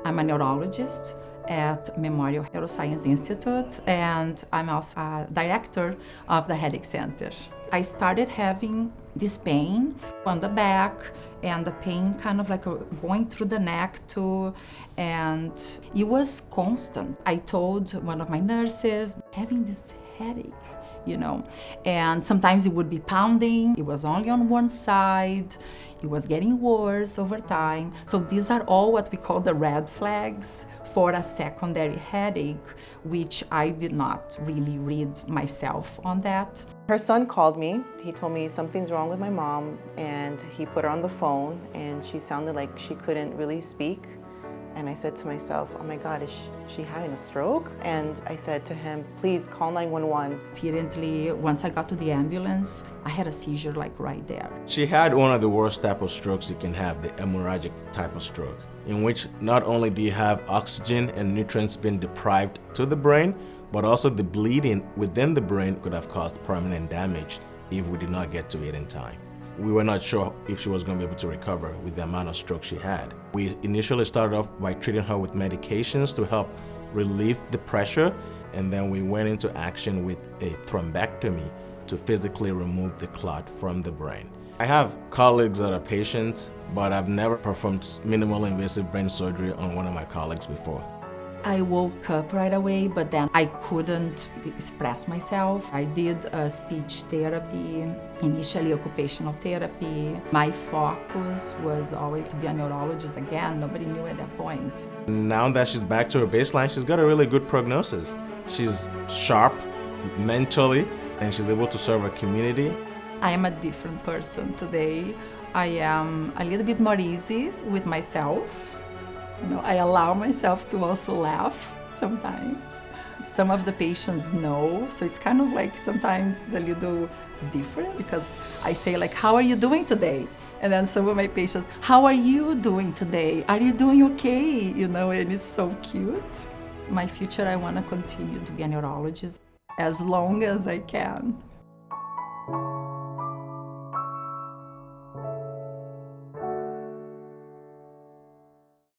I'm a neurologist at Neuroscience Institute, and I'm also a director of the Headache Center. I started having this pain on the back, and the pain kind of like going through the neck too, and it was constant. I told one of my nurses, having this headache, and sometimes it would be pounding. It was only on one side. It was getting worse over time. So these are all what we call the red flags for a secondary headache, which I did not really read myself on that. Her son called me. He told me something's wrong with my mom, and he put her on the phone, and she sounded like she couldn't really speak. And I said to myself, oh my God, is she having a stroke? And I said to him, please call 911. Apparently, once I got to the ambulance, I had a seizure like right there. She had one of the worst type of strokes you can have, the hemorrhagic type of stroke, in which not only do you have oxygen and nutrients being deprived to the brain, but also the bleeding within the brain could have caused permanent damage if we did not get to it in time. We were not sure if she was going to be able to recover with the amount of stroke she had. We initially started off by treating her with medications to help relieve the pressure, and then we went into action with a thrombectomy to physically remove the clot from the brain. I have colleagues that are patients, but I've never performed minimally invasive brain surgery on one of my colleagues before. I woke up right away, but then I couldn't express myself. I did speech therapy, initially occupational therapy. My focus was always to be a neurologist again. Nobody knew at that point. Now that she's back to her baseline, she's got a really good prognosis. She's sharp mentally, and she's able to serve her community. I am a different person today. I am a little bit more easy with myself. I allow myself to also laugh sometimes. Some of the patients know, so it's kind of like sometimes it's a little different because I say like, how are you doing today? And then some of my patients, how are you doing today? Are you doing okay? And it's so cute. My future, I want to continue to be a neurologist as long as I can.